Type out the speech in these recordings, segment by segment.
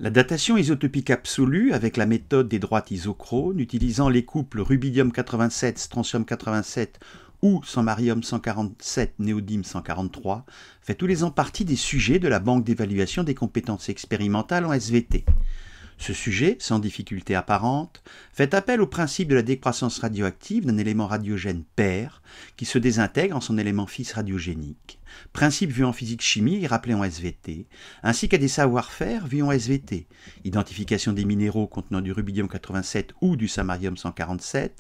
La datation isotopique absolue avec la méthode des droites isochrones utilisant les couples rubidium-87, strontium-87 ou samarium-147, néodyme-143 fait tous les ans partie des sujets de la banque d'évaluation des compétences expérimentales en SVT. Ce sujet, sans difficulté apparente, fait appel au principe de la décroissance radioactive d'un élément radiogène pair qui se désintègre en son élément fils radiogénique, principe vu en physique-chimie et rappelé en SVT, ainsi qu'à des savoir-faire vus en SVT, identification des minéraux contenant du rubidium-87 ou du samarium-147,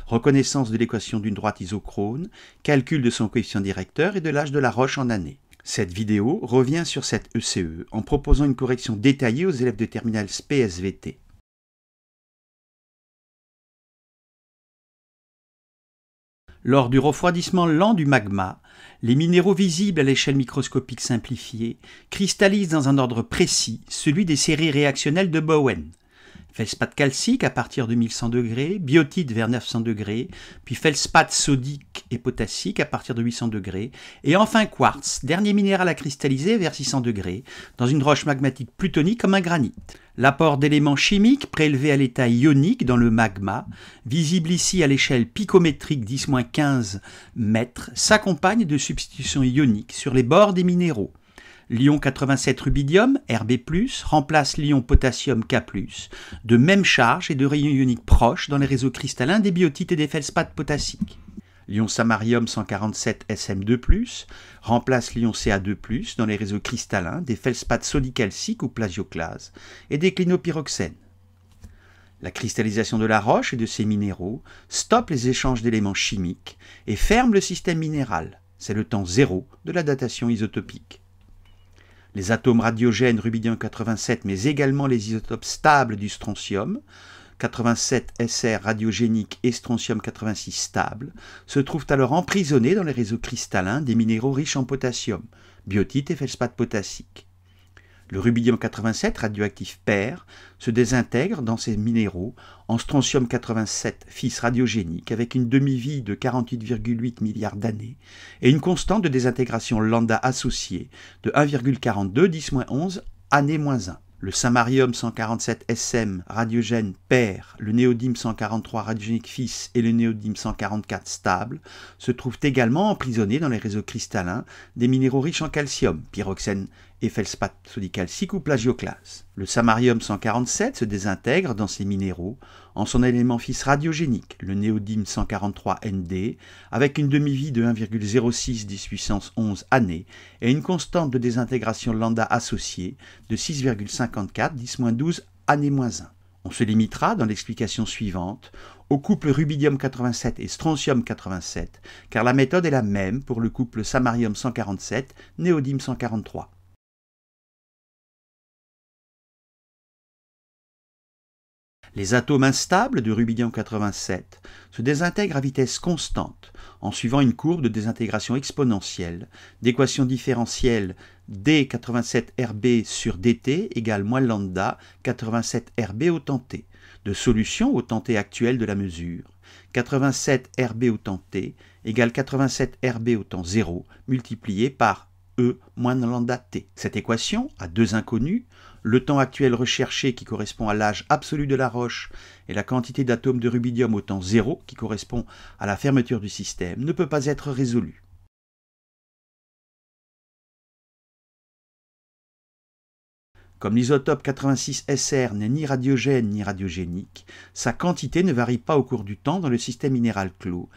reconnaissance de l'équation d'une droite isochrone, calcul de son coefficient directeur et de l'âge de la roche en année. Cette vidéo revient sur cette ECE en proposant une correction détaillée aux élèves de terminale SPSVT. Lors du refroidissement lent du magma, les minéraux visibles à l'échelle microscopique simplifiée cristallisent dans un ordre précis, celui des séries réactionnelles de Bowen. Feldspath calcique à partir de 1100 degrés, biotite vers 900 degrés, puis feldspath sodique et potassique à partir de 800 degrés, et enfin quartz, dernier minéral à cristalliser vers 600 degrés, dans une roche magmatique plutonique comme un granit. L'apport d'éléments chimiques prélevés à l'état ionique dans le magma, visible ici à l'échelle picométrique 10-15 mètres, s'accompagne de substitutions ioniques sur les bords des minéraux. L'ion 87 rubidium, Rb+, remplace l'ion potassium K+, de même charge et de rayon ionique proche dans les réseaux cristallins des biotites et des feldspaths potassiques. L'ion samarium 147 Sm2+, remplace l'ion Ca2+, dans les réseaux cristallins des feldspaths sodicalciques ou plasioclases et des clinopyroxènes. La cristallisation de la roche et de ses minéraux stoppe les échanges d'éléments chimiques et ferme le système minéral. C'est le temps zéro de la datation isotopique. Les atomes radiogènes rubidium-87, mais également les isotopes stables du strontium, 87 Sr radiogénique et strontium-86 stable, se trouvent alors emprisonnés dans les réseaux cristallins des minéraux riches en potassium, biotite et feldspath potassique. Le rubidium-87 radioactif pair se désintègre dans ces minéraux en strontium-87 fils radiogénique avec une demi-vie de 48,8 milliards d'années et une constante de désintégration lambda associée de 1,42 10-11 année-1. Le samarium 147 Sm radiogène pair, le néodyme 143 radiogénique fils et le néodyme 144 stable se trouvent également emprisonnés dans les réseaux cristallins des minéraux riches en calcium, pyroxène et feldspath sodicalcique ou plagioclase. Le samarium 147 se désintègre dans ces minéraux en son élément fils radiogénique, le néodyme 143 Nd, avec une demi-vie de 1,06 10-11 années et une constante de désintégration lambda associée de 6,54 10-12 année-1. On se limitera dans l'explication suivante au couple rubidium-87 et strontium-87, car la méthode est la même pour le couple samarium-147, néodyme-143. Les atomes instables de rubidium-87 se désintègrent à vitesse constante en suivant une courbe de désintégration exponentielle d'équation différentielle d87Rb sur dt égale moins lambda 87Rb au temps t, de solution au temps t actuel de la mesure, 87Rb au temps t égale 87Rb au temps 0 multiplié par E moins lambda t. Cette équation a deux inconnus, le temps actuel recherché qui correspond à l'âge absolu de la roche et la quantité d'atomes de rubidium au temps 0 qui correspond à la fermeture du système, ne peut pas être résolue. Comme l'isotope 86 Sr n'est ni radiogène ni radiogénique, sa quantité ne varie pas au cours du temps dans le système minéral clos,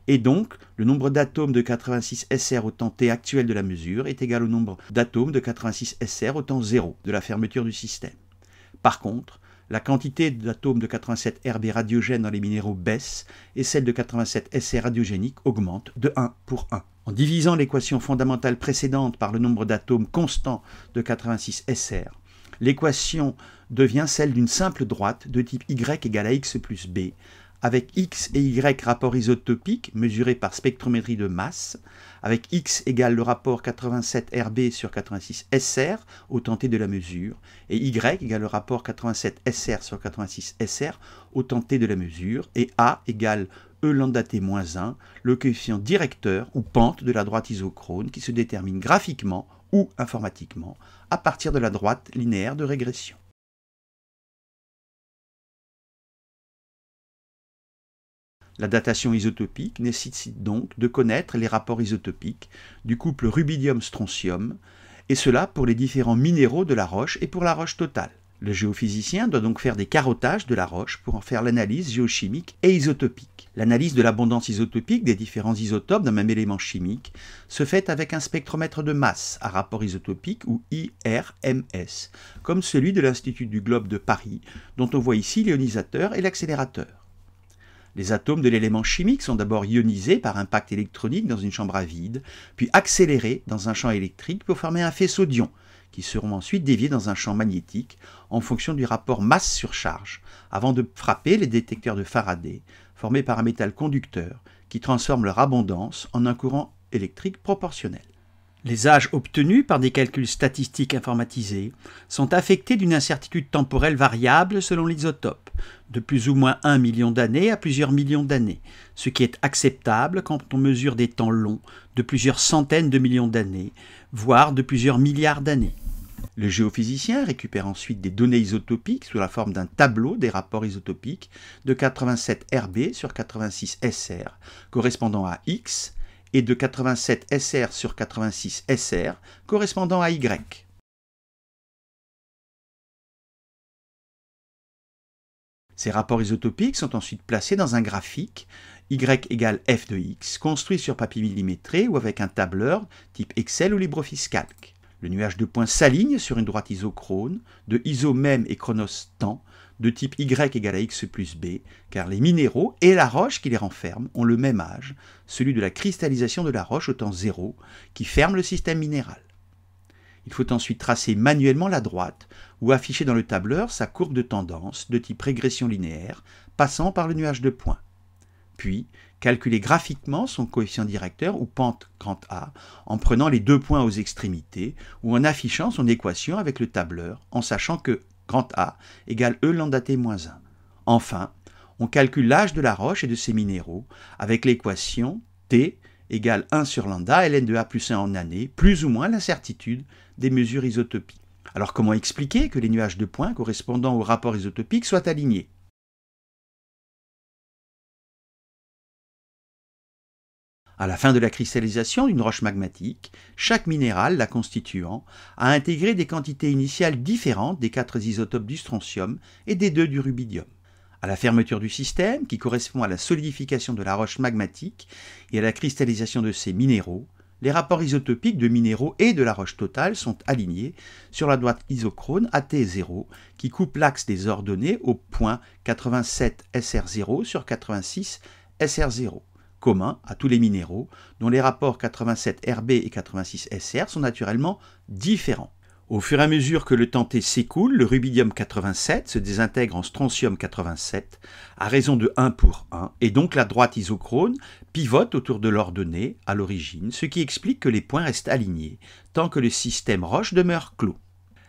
et donc le nombre d'atomes de 86 Sr au temps t actuel de la mesure est égal au nombre d'atomes de 86 Sr au temps 0 de la fermeture du système. Par contre, la quantité d'atomes de 87 Rb radiogènes dans les minéraux baisse et celle de 87 Sr radiogénique augmente de 1 pour 1. En divisant l'équation fondamentale précédente par le nombre d'atomes constant de 86 Sr, l'équation devient celle d'une simple droite de type y égale à x plus b, avec x et y rapport isotopique mesuré par spectrométrie de masse, avec x égale le rapport 87 Rb sur 86 Sr au temps t de la mesure, et y égale le rapport 87 Sr sur 86 Sr au temps t de la mesure, et a égale E lambda t-1, le coefficient directeur ou pente de la droite isochrone qui se détermine graphiquement ou informatiquement à partir de la droite linéaire de régression. La datation isotopique nécessite donc de connaître les rapports isotopiques du couple rubidium-strontium, et cela pour les différents minéraux de la roche et pour la roche totale. Le géophysicien doit donc faire des carottages de la roche pour en faire l'analyse géochimique et isotopique. L'analyse de l'abondance isotopique des différents isotopes d'un même élément chimique se fait avec un spectromètre de masse à rapport isotopique ou IRMS, comme celui de l'Institut du Globe de Paris, dont on voit ici l'ionisateur et l'accélérateur. Les atomes de l'élément chimique sont d'abord ionisés par impact électronique dans une chambre à vide, puis accélérés dans un champ électrique pour former un faisceau d'ions, qui seront ensuite déviés dans un champ magnétique en fonction du rapport masse sur charge, avant de frapper les détecteurs de Faraday, formés par un métal conducteur, qui transforme leur abondance en un courant électrique proportionnel. Les âges obtenus par des calculs statistiques informatisés sont affectés d'une incertitude temporelle variable selon l'isotope, de plus ou moins 1 million d'années à plusieurs millions d'années, ce qui est acceptable quand on mesure des temps longs de plusieurs centaines de millions d'années, voire de plusieurs milliards d'années. Le géophysicien récupère ensuite des données isotopiques sous la forme d'un tableau des rapports isotopiques de 87 Rb sur 86 Sr, correspondant à X, et de 87 SR sur 86 SR, correspondant à Y. Ces rapports isotopiques sont ensuite placés dans un graphique Y égale f de x, construit sur papier millimétré ou avec un tableur type Excel ou LibreOffice Calc. Le nuage de points s'aligne sur une droite isochrone, de iso même et chronos temps, de type Y égale à x plus b, car les minéraux et la roche qui les renferment ont le même âge, celui de la cristallisation de la roche au temps 0, qui ferme le système minéral. Il faut ensuite tracer manuellement la droite, ou afficher dans le tableur sa courbe de tendance de type régression linéaire, passant par le nuage de points. Puis, calculer graphiquement son coefficient directeur ou pente grand A, en prenant les deux points aux extrémités, ou en affichant son équation avec le tableur, en sachant que grand A égale E lambda T moins 1. Enfin, on calcule l'âge de la roche et de ses minéraux avec l'équation T égale 1 sur lambda ln de A plus 1 en année, plus ou moins l'incertitude des mesures isotopiques. Alors comment expliquer que les nuages de points correspondant au rapport isotopique soient alignés? À la fin de la cristallisation d'une roche magmatique, chaque minéral la constituant a intégré des quantités initiales différentes des 4 isotopes du strontium et des 2 du rubidium. À la fermeture du système, qui correspond à la solidification de la roche magmatique et à la cristallisation de ses minéraux, les rapports isotopiques de minéraux et de la roche totale sont alignés sur la droite isochrone AT0 qui coupe l'axe des ordonnées au point 87 SR0 sur 86 SR0. Commun à tous les minéraux, dont les rapports 87 Rb et 86 Sr sont naturellement différents. Au fur et à mesure que le temps t s'écoule, le rubidium 87 se désintègre en strontium 87 à raison de 1 pour 1, et donc la droite isochrone pivote autour de l'ordonnée à l'origine, ce qui explique que les points restent alignés tant que le système roche demeure clos.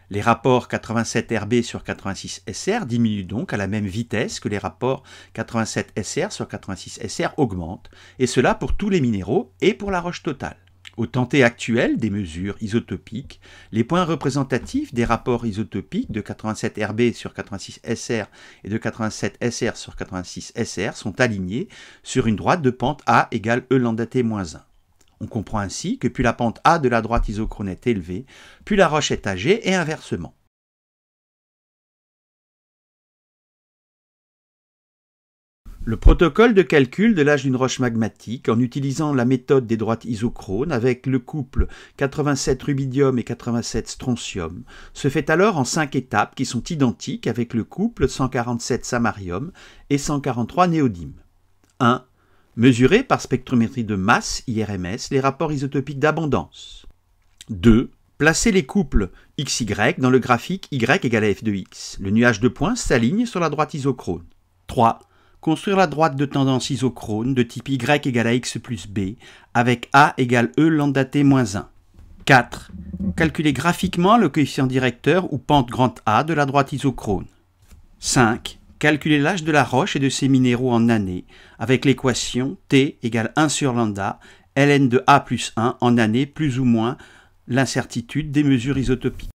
Les rapports 87 Rb sur 86 Sr diminuent donc à la même vitesse que les rapports 87 Sr sur 86 Sr augmentent, et cela pour tous les minéraux et pour la roche totale. Au temps t actuel des mesures isotopiques, les points représentatifs des rapports isotopiques de 87 Rb sur 86 Sr et de 87 Sr sur 86 Sr sont alignés sur une droite de pente A égale E lambda T moins 1. On comprend ainsi que plus la pente A de la droite isochrone est élevée, plus la roche est âgée et inversement. Le protocole de calcul de l'âge d'une roche magmatique en utilisant la méthode des droites isochrones avec le couple 87 rubidium et 87 strontium se fait alors en 5 étapes qui sont identiques avec le couple 147 samarium et 143 néodyme. 1. Mesurer par spectrométrie de masse, IRMS, les rapports isotopiques d'abondance. 2. Placer les couples XY dans le graphique Y égale à f de x. Le nuage de points s'aligne sur la droite isochrone. 3. Construire la droite de tendance isochrone de type Y égale à x plus b avec A égale E lambda T moins 1. 4. Calculer graphiquement le coefficient directeur ou pente grand A de la droite isochrone. 5. Calculer l'âge de la roche et de ses minéraux en années, avec l'équation T égale 1 sur lambda, ln de A plus 1 en années plus ou moins l'incertitude des mesures isotopiques.